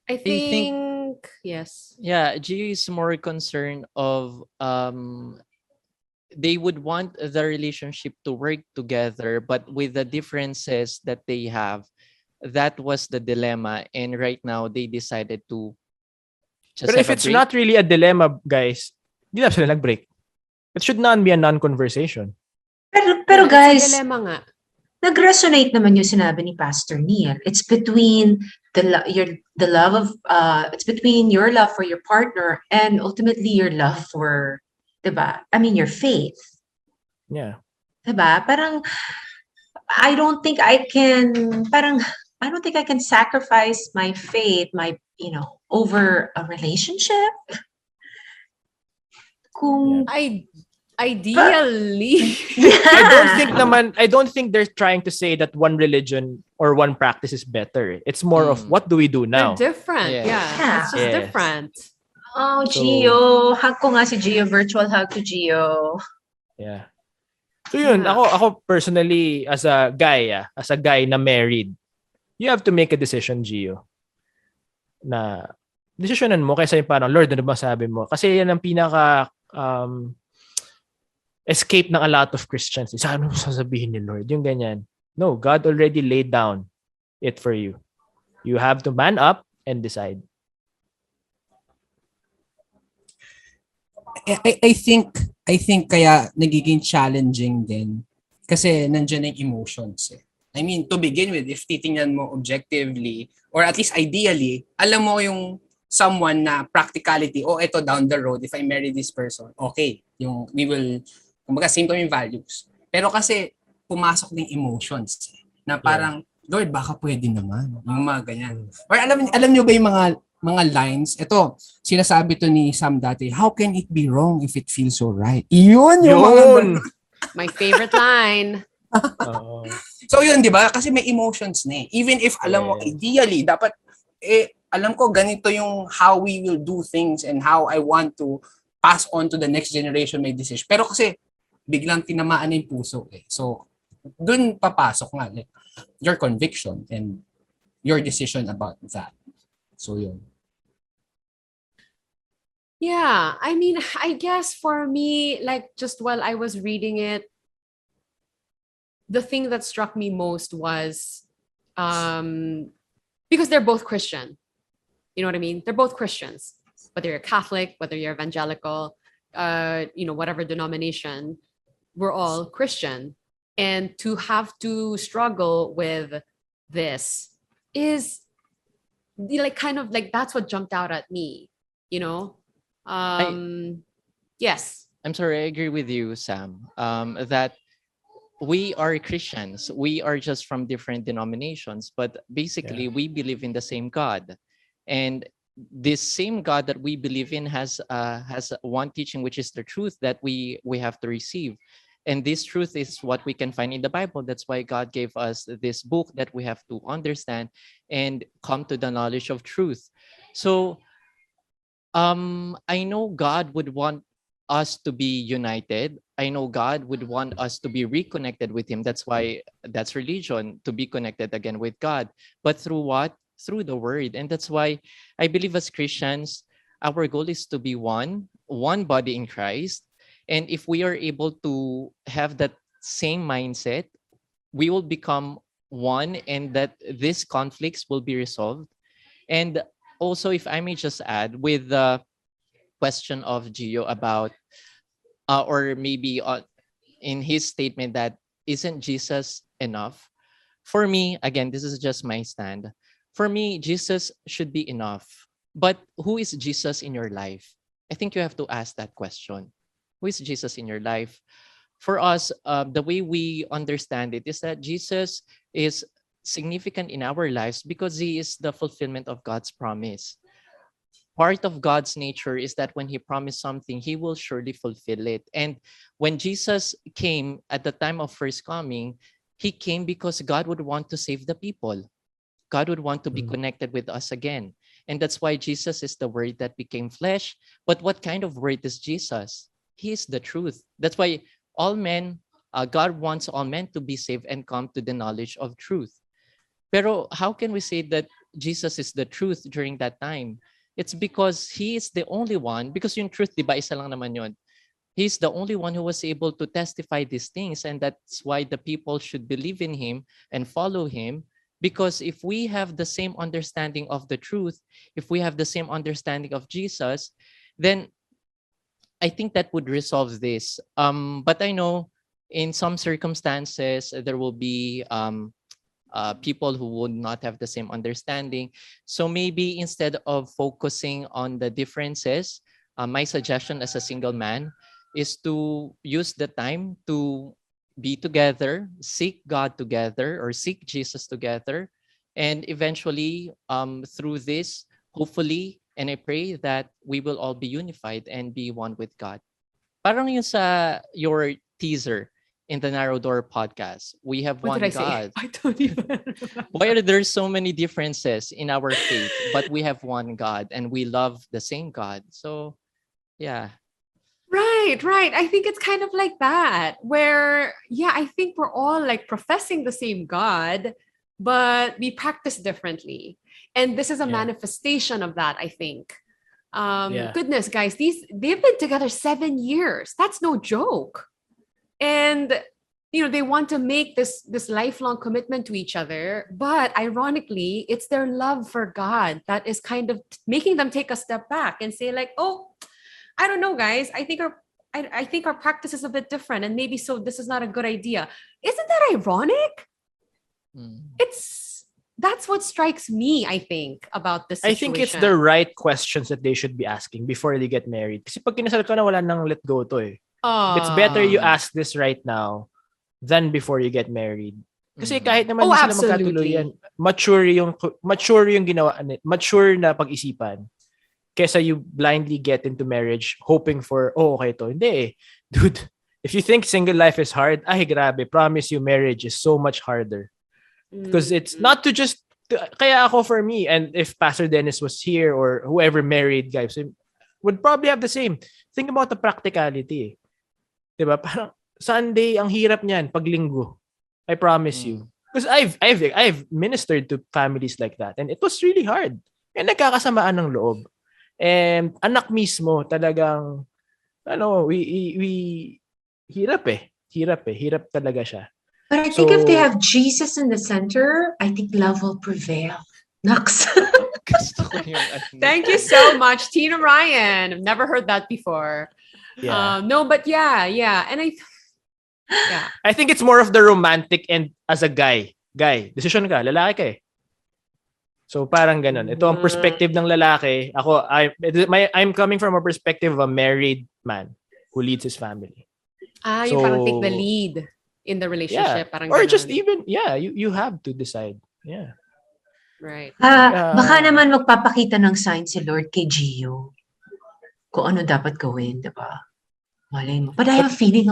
I think yes. Yeah, Gio is more concerned of they would want the relationship to work together, but with the differences that they have, that was the dilemma. And right now, they decided to just Pero if it's not really a dilemma, guys, hindi na sila nag-break. It should not be a non-conversation. Pero guys, Dilemma nga. nag-resonate naman yung sinabi ni Pastor Neil. It's between it's between your love for your partner and ultimately your love for, diba? I mean, your faith. Yeah. Diba? Parang, I don't think I can sacrifice my faith, over a relationship. Kung, Ideally. I don't think they're trying to say that one religion or one practice is better. It's more of what do we do now? They're different. Yeah. It's just different. Oh, Gio. Hug ko nga si Gio. Virtual hug to Gio. Yeah. So yun, ako personally, as a guy na married, you have to make a decision, Gio. Na, desisyonan mo kaysa yung parang, Lord, ano ba sabi mo? Kasi yan ang pinaka escape ng a lot of Christians. Ano sasabihin ni Lord? Yung ganyan. No, God already laid down it for you. You have to man up and decide. I think kaya nagiging challenging din kasi nandiyan yung emotions eh. I mean, to begin with, if titingnan mo objectively or at least ideally, alam mo yung someone na practicality, ito down the road, if I marry this person, okay, we will, kumbaga same kami values. Pero kasi pumasok ng emotions na parang, Lord, baka pwede naman. Yung mga ganyan. Or alam nyo ba yung mga lines? Ito, sinasabi to ni Sam dati, how can it be wrong if it feels so right? Yun! My favorite line. So yun, di ba? Kasi may emotions na eh. Even if alam mo, ideally, dapat, alam ko ganito yung how we will do things and how I want to pass on to the next generation my decision. Pero kasi, biglang tinamaan na yung puso eh. So, dun papasok nga like, your conviction and your decision about that. So, yun. Yeah, I mean, I guess for me, like just while I was reading it, the thing that struck me most was because they're both Christian. You know what I mean? They're both Christians. Whether you're Catholic, whether you're evangelical, whatever denomination, we're all Christian. And to have to struggle with this is like kind of like that's what jumped out at me, yes. I'm sorry, I agree with you, Sam. That we are Christians. We are just from different denominations, but basically we believe in the same God. And this same God that we believe in has one teaching, which is the truth that we have to receive. And this truth is what we can find in the Bible. That's why God gave us this book that we have to understand and come to the knowledge of truth. So I know God would want us to be united. I know God would want us to be reconnected with Him. That's why that's religion, to be connected again with God. But through what? Through the Word. And that's why I believe as Christians, our goal is to be one body in Christ. And if we are able to have that same mindset, we will become one, and that these conflicts will be resolved. And also, if I may just add, with the question of Gio about, or maybe in his statement that isn't Jesus enough? For me, again, this is just my stand. For me, Jesus should be enough. But who is Jesus in your life? I think you have to ask that question. Who is Jesus in your life? For us, the way we understand it is that Jesus is significant in our lives because He is the fulfillment of God's promise. Part of God's nature is that when He promised something, He will surely fulfill it. And when Jesus came at the time of first coming, He came because God would want to save the people. God would want to be connected with us again. And that's why Jesus is the Word that became flesh. But what kind of Word is Jesus? He is the truth. That's why all men, God wants all men to be saved and come to the knowledge of truth. Pero how can we say that Jesus is the truth during that time? It's because He is the only one, because yung truth, di ba, isa lang naman yun. He's the only one who was able to testify these things, and that's why the people should believe in Him and follow Him. Because if we have the same understanding of the truth, if we have the same understanding of Jesus, then I think that would resolve this. But I know in some circumstances there will be people who would not have the same understanding. So maybe instead of focusing on the differences, my suggestion as a single man is to use the time to be together, seek God together, or seek Jesus together. And eventually, through this, hopefully, and I pray that we will all be unified and be one with God. Parang yung sa your teaser in the Narrow Door podcast, we have What one did I say? God. I don't even. Why are there so many differences in our faith, but we have one God and we love the same God? So, yeah. Right. I think it's kind of like that, where, yeah, I think we're all like professing the same God, but we practice differently. And this is a manifestation of that, I think. Goodness, guys, they've been together 7 years. That's no joke. And they want to make this lifelong commitment to each other, but ironically, it's their love for God that is kind of making them take a step back and say like, oh, I don't know, guys. I think our practice is a bit different, and maybe so this is not a good idea. Isn't that ironic? That's what strikes me, I think, about this situation. I think it's the right questions that they should be asking before they get married. Kasi pag kinasal ka na, wala nang let go to eh. It's better you ask this right now than before you get married. Kasi kahit naman sila magkatuluyan, mature yung ginawa, mature na pag-isipan. Kesa you blindly get into marriage hoping for, okay to. Hindi eh. Dude, if you think single life is hard, grabe, promise you marriage is so much harder. Because it's not to just, kaya ako for me, and if Pastor Dennis was here or whoever married guys, would probably have the same. Think about the practicality. Diba? Parang Sunday, ang hirap niyan, pag linggo. I promise you. Because I've ministered to families like that, and it was really hard. And nagkakasamaan ng loob. And anak mismo talagang we hirap talaga siya. But I think if they have Jesus in the center, I think love will prevail. Nux. Thank you so much, Tina Ryan. I've never heard that before. Yeah. No, but yeah. And I think it's more of the romantic and as a guy, decision ka, lalaki ka eh. So parang ganun. Ito ang perspective ng lalaki. I'm coming from a perspective of a married man who leads his family. You parang take the lead. in the Yeah. relationship. Parang Or just ganon. even, you have to decide. Yeah. Right. Baka naman magpapakita ng sign si Lord kay Gio kung ano dapat gawin, di ba? Malay mo. But I have a feeling,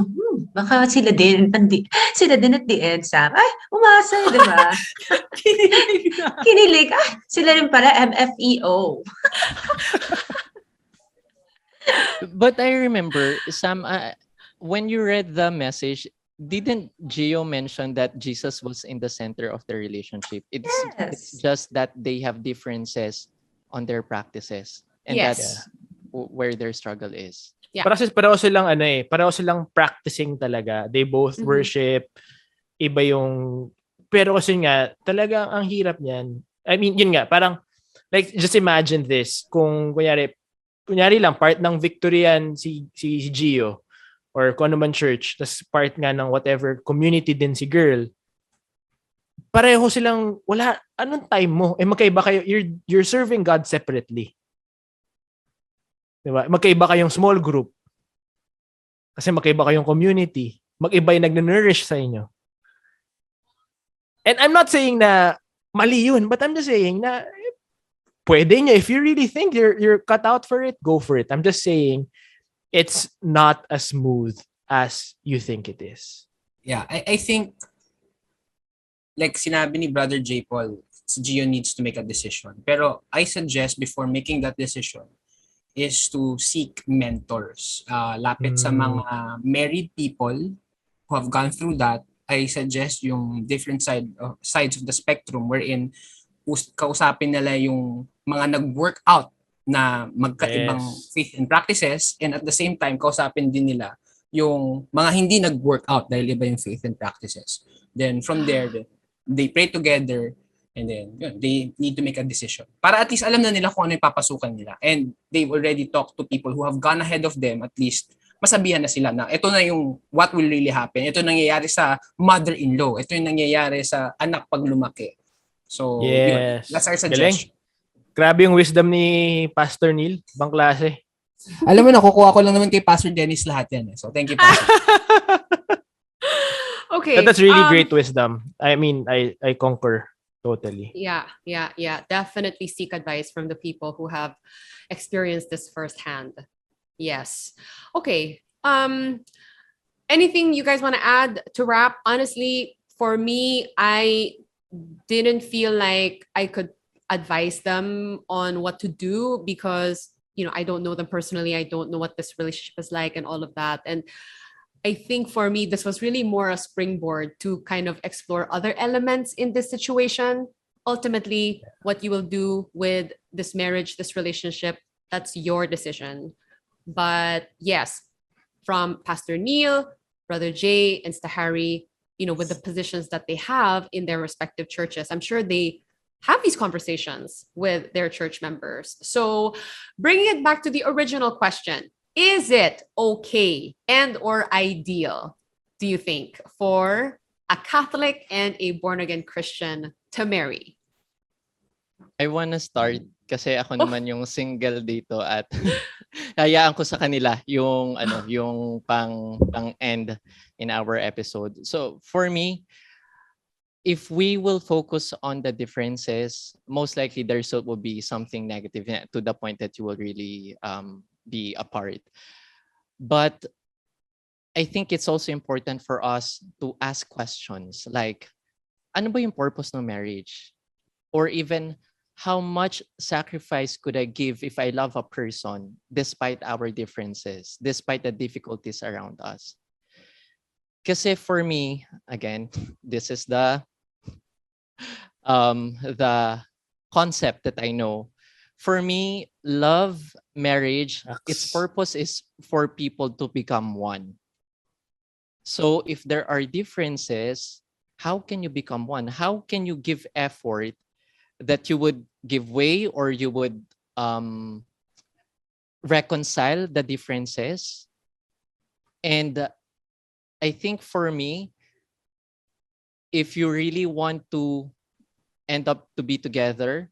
baka sila din at the end, Sam. Ay, umasa, di ba? Kinilig. Sila rin pala, MFEO. But I remember, Sam, when you read the message, didn't Gio mention that Jesus was in the center of the relationship? It's Yes. just that they have differences on their practices. And Yes. that's where their struggle is. Yeah. Pareho silang practicing talaga. They both Mhm. worship. Iba yung, pero kasi nga, talagang ang hirap niyan. I mean, yun nga, parang, like, just imagine this. Kung, kunyari lang, part ng victory yan si Gio, or kung ano man church, tas part nga ng whatever community din si girl, pareho silang, wala, anong time mo? Magkaiba kayo, you're serving God separately. Diba? Magkaiba kayong small group. Kasi magkaiba kayong community. Mag-iba yung nag-nourish sa inyo. And I'm not saying na mali yun, but I'm just saying na pwede nyo. If you really think you're cut out for it, go for it. I'm just saying it's not as smooth as you think it is. Yeah, I think, like sinabi ni Brother JPaul, si Gio needs to make a decision. Pero I suggest before making that decision is to seek mentors. Lapit sa mga married people who have gone through that. I suggest yung different sides of the spectrum wherein kausapin nila yung mga nag-workout na magkaibang faith and practices, and at the same time kausapin din nila yung mga hindi nag-workout dahil iba yung faith and practices. Then from there, they pray together, and then they need to make a decision. Para at least alam na nila kung ano yung papasukan nila. And they've already talked to people who have gone ahead of them, at least masabihan na sila na ito na yung what will really happen. Ito nangyayari sa mother-in-law. Ito yung nangyayari sa anak pag lumaki. So, yun, that's our suggestion. Galing. Grabe yung wisdom ni Pastor Neil. Bang klase. Alam mo, nakukuha ko lang naman kay Pastor Dennis lahat yan. So, thank you, Pastor. Okay. That's really great wisdom. I mean, I concur. Totally. Yeah. Definitely seek advice from the people who have experienced this firsthand. Yes. Okay. Anything you guys want to add to wrap? Honestly, for me, I didn't feel like I could advise them on what to do because, I don't know them personally. I don't know what this relationship is like and all of that. And I think for me, this was really more a springboard to kind of explore other elements in this situation. Ultimately, what you will do with this marriage, this relationship, that's your decision. But yes, from Pastor Neil, Brother Jay, and Stahari, with the positions that they have in their respective churches, I'm sure they have these conversations with their church members. So bringing it back to the original question, is it okay and or ideal, do you think, for a Catholic and a born-again Christian to marry? I wanna start kasi ako naman yung single dito at hayaan ko sa kanila yung pang-end in our episode. So for me, if we will focus on the differences, most likely the result will be something negative to the point that you will really be apart. But I think it's also important for us to ask questions like, ano ba yung purpose ng marriage? Or even, how much sacrifice could I give if I love a person despite our differences, despite the difficulties around us? Kasi for me, again, this is the concept that I know. For me, love, marriage, its purpose is for people to become one. So if there are differences, how can you become one? How can you give effort that you would give way or you would reconcile the differences? And I think for me, if you really want to end up to be together,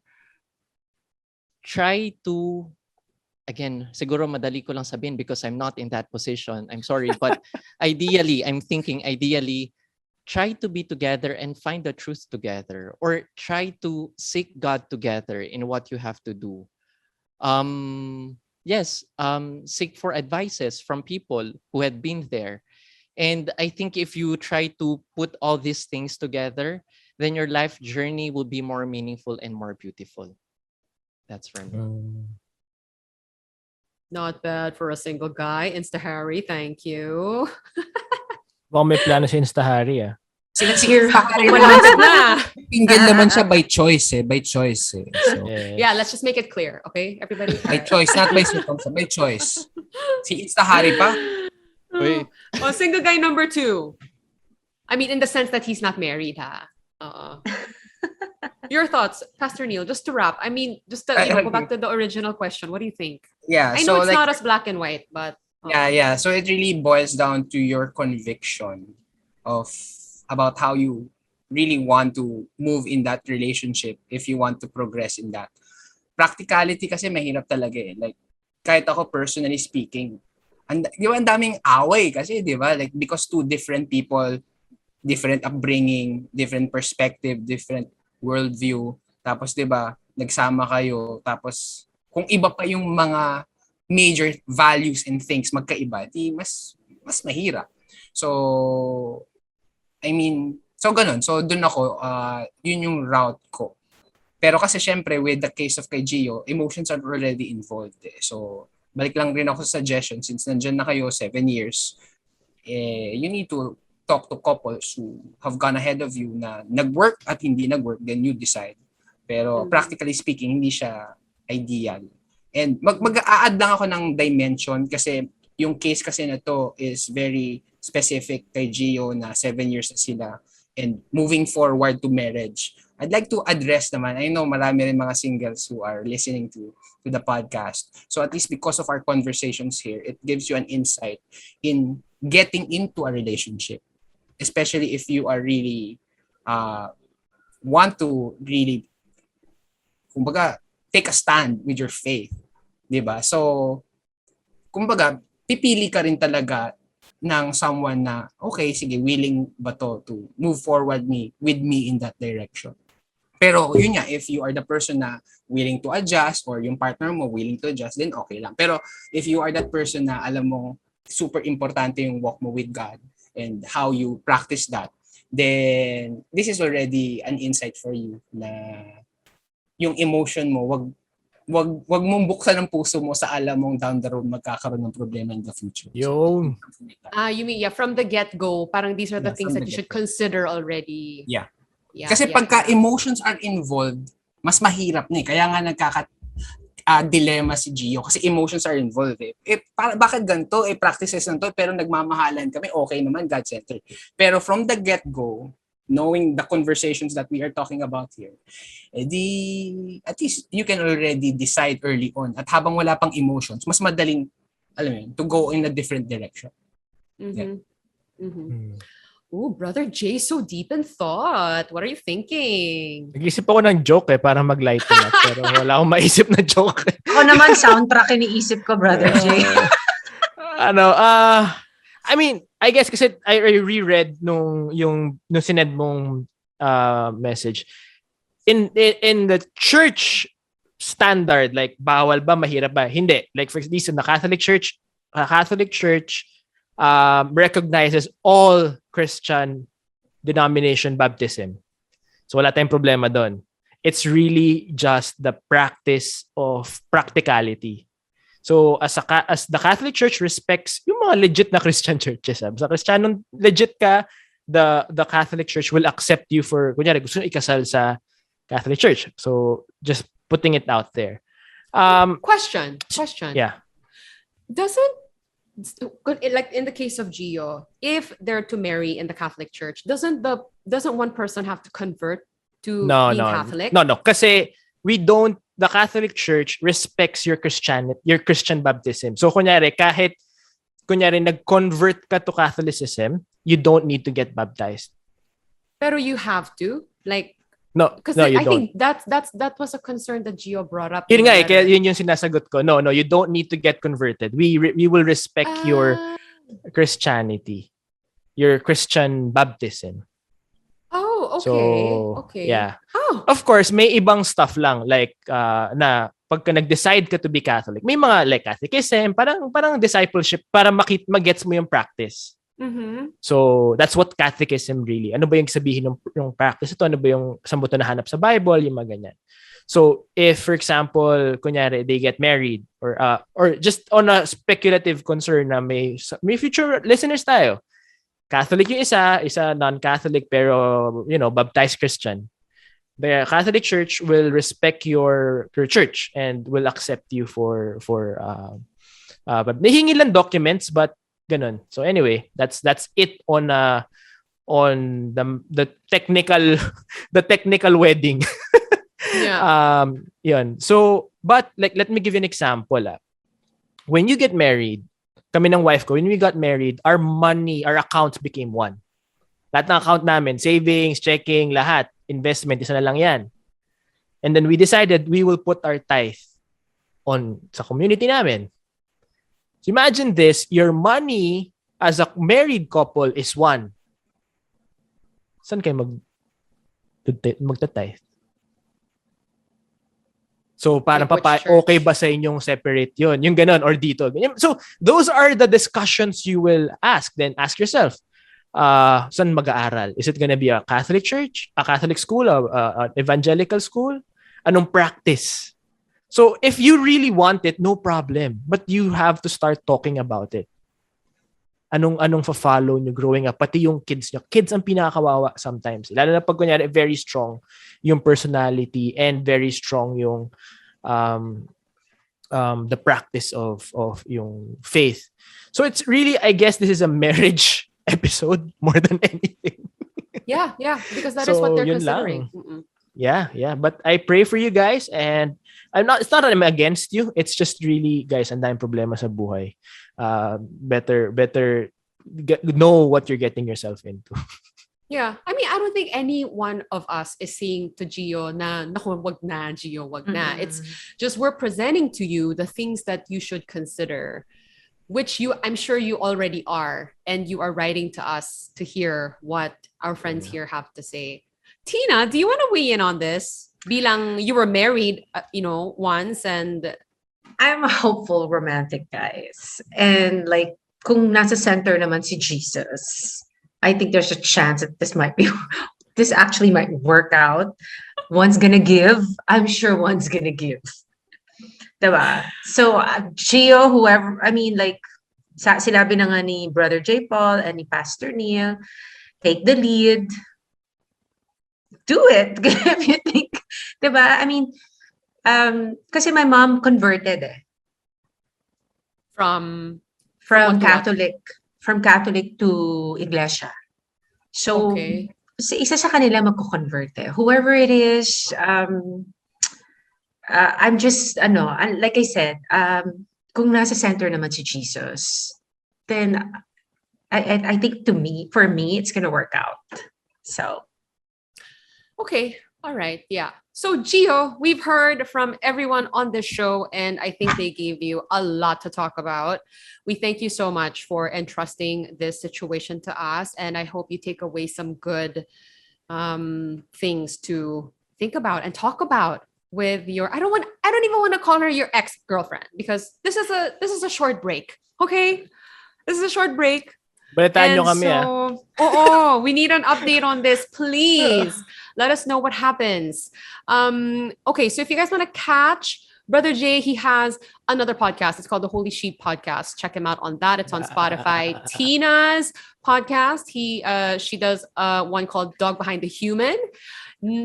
try to, again, siguro madali ko lang sabihin because I'm not in that position. I'm sorry, but ideally, try to be together and find the truth together, or try to seek God together in what you have to do. Yes, seek for advices from people who had been there. And I think if you try to put all these things together, then your life journey will be more meaningful and more beautiful. That's for me. Not bad for a single guy. Insta Harry, thank you. Baka may plano si Instahari ah. Sila si Here. Malapit na. Single naman siya by choice eh. By choice eh. So, Yeah, let's just make it clear, okay? Everybody. by choice, not by circumstance. By choice. Si Instahari pa? Wait. Oh, single guy number 2. I mean, in the sense that he's not married, ha? Your thoughts, Pastor Neil, just to wrap. I mean, just to go back to the original question. What do you think? Yeah. I know so it's not as black and white, but... Yeah. So it really boils down to your conviction of about how you really want to move in that relationship if you want to progress in that. Practicality kasi mahirap talaga eh. Like, kahit ako personally speaking, di ba ang daming away kasi, di ba? Like, because two different people, different upbringing, different perspective, different worldview. Tapos, di ba, nagsama kayo. Tapos, kung iba pa yung mga major values and things magkaiba, di mas mahirap. So, I mean, so ganun. So, dun ako, yun yung route ko. Pero kasi syempre, with the case of kay Gio, emotions are already involved eh. So, balik lang rin ako sa suggestion, since nandyan na kayo 7 years, you need to talk to couples who have gone ahead of you na nag-work at hindi nag-work, then you decide. Pero practically speaking, hindi siya ideal. And mag-a-add lang ako ng dimension kasi yung case kasi na to is very specific kay Gio na 7 years na sila and moving forward to marriage. I'd like to address naman, I know marami rin mga singles who are listening to the podcast. So at least because of our conversations here, it gives you an insight in getting into a relationship. Especially if you are really want to really kumbaga take a stand with your faith. Diba? So kumbaga pipili ka rin talaga ng someone na, okay, sige, willing ba to move forward with me in that direction. Pero yun nga, if you are the person na willing to adjust or yung partner mo willing to adjust, then okay lang. Pero if you are that person na alam mo super importante yung walk mo with God and how you practice that, then this is already an insight for you na yung emotion mo, wag mong buksan ang puso mo sa alam mong down the road magkakaroon ng problema in the future. Yun. You mean, from the get-go, parang these are the things that you should consider already. Yeah. Kasi pagka emotions are involved, mas mahirap na eh. Kaya nga dilemma si Gio kasi emotions are involved eh. Bakit ganito? Practices na to, pero nagmamahalan kami, okay naman, God-centered. Pero from the get-go, knowing the conversations that we are talking about here, at least you can already decide early on. At habang wala pang emotions, mas madaling, alam mo yun, to go in a different direction. Yeah. Oh, Brother Jay, so deep in thought. What are you thinking? Nag-isip ako ng joke para mag-lighten up. Pero wala akong maisip na joke. Ako naman, soundtrack iniisip ko, Brother Jay. I mean, I guess kasi I reread nung sinend mong message. In the church standard, like bawal ba, mahirap ba? Hindi. Like for instance, the Catholic Church recognizes all Christian denomination baptism. So wala tayong problema doon. It's really just the practice of practicality. So as the Catholic Church respects yung mga legit na Christian churches. Sa Kristiyanong legit ka, the Catholic Church will accept you for, kunyari, gusto nyo ikasal sa Catholic Church. So just putting it out there. Question. Yeah. Doesn't, like in the case of Gio, if they're to marry in the Catholic Church, doesn't one person have to convert to being Catholic? No. Kasi the Catholic Church respects your Christian baptism. So kunyari nag-convert ka to Catholicism, you don't need to get baptized. Pero you have to, like, no, you I don't. think that was a concern that Gio brought up. Yun nga eh, kaya yun yung sinasagot ko. No, you don't need to get converted. We will respect your Christianity, your Christian baptism. Okay. yeah. Oh. Of course, may ibang stuff lang like na pagka nag-decide ka to be Catholic, may mga like catechism, parang discipleship para magets mo yung practice. Mm-hmm. So, that's what catechism really. Ano ba yung sabihin ng practice ito? Ano ba yung saan mo ito nahanap sa Bible? Yung mga ganyan. So, if for example, kunyari, they get married or just on a speculative concern na may future listeners tayo. Catholic yung isa non-Catholic pero, baptized Christian. The Catholic Church will respect your church and will accept you for nahingi lang documents but ganun. So anyway, that's it on the technical wedding. Yeah. Yun. So, but like let me give you an example. When you get married, kami ng wife ko, when we got married, our accounts became one. Lahat ng account namin, savings, checking, lahat, investment, isa na lang yan. And then we decided we will put our tithe sa community namin. So imagine this, your money as a married couple is one. Saan kayo magta-tithe? So parang okay ba sa inyong separate yun? Yung ganon or dito. So those are the discussions you will ask. Then ask yourself, saan mag-aaral? Is it gonna be a Catholic church, a Catholic school, an evangelical school? Anong practice? So if you really want it, no problem. But you have to start talking about it. Anong fa-follow nyo growing up? Pati yung kids nyo. Kids ang pinakawawa sometimes. Lalo na pag kunyari, very strong yung personality and very strong yung the practice of yung faith. So it's really, I guess this is a marriage episode more than anything. Yeah, because that is what they're considering. Yeah. But I pray for you guys and it's not that I'm against you. It's just really, guys, ang daming problema sa buhay. Better know what you're getting yourself into. Yeah. I mean, I don't think any one of us is saying to Gio na, naku, wag na, Gio, wag na. It's just we're presenting to you the things that you should consider, which I'm sure you already are, and you are writing to us to hear what our friends here have to say. Tina, do you want to weigh in on this? Bilang you were married, once, and I'm a hopeful romantic, guys. And like, kung nasa center naman si Jesus, I think there's a chance that this actually might work out. One's gonna give. I'm sure one's gonna give. Diba? So, Gio, whoever, I mean, like, sinabi na nga ni Brother JPaul and ni Pastor Neil, take the lead. Do it. If you think, diba? I mean, kasi my mom converted from Catholic to Iglesia. So, isa sa kanila magko-convert Whoever it is, I'm just, like I said, kung nasa center naman si Jesus, then I think for me, it's gonna work out. So. Okay. All right. Yeah. So Gio, we've heard from everyone on this show, and I think they gave you a lot to talk about. We thank you so much for entrusting this situation to us, and I hope you take away some good things to think about and talk about with your. I don't even want to call her your ex-girlfriend, because this is a short break. Okay, this is a short break. Balitaan nyo kami we need an update on this, please. Let us know what happens. Okay, so if you guys want to catch Brother Jay, he has another podcast. It's called the Holy Sheep Podcast. Check him out on that. It's on Spotify. Tina's podcast, she does one called Dog Behind the Human.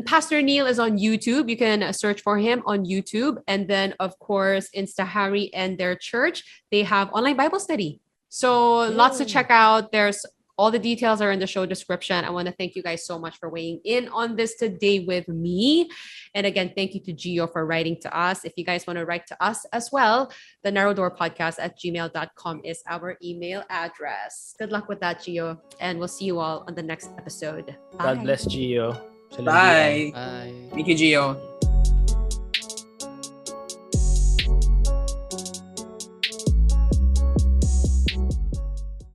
Pastor Neil is on YouTube. You can search for him on YouTube. And then, of course, Insta Harry and their church, they have online Bible study. So lots to check out. There's all the details are in the show description. I want to thank you guys so much for weighing in on this today with me. And again, thank you to Gio for writing to us. If you guys want to write to us as well, the narrowdoorpodcast@gmail.com is our email address. Good luck with that, Gio. And we'll see you all on the next episode. Bye. God bless Gio. Bye. Bye. Thank you, Gio.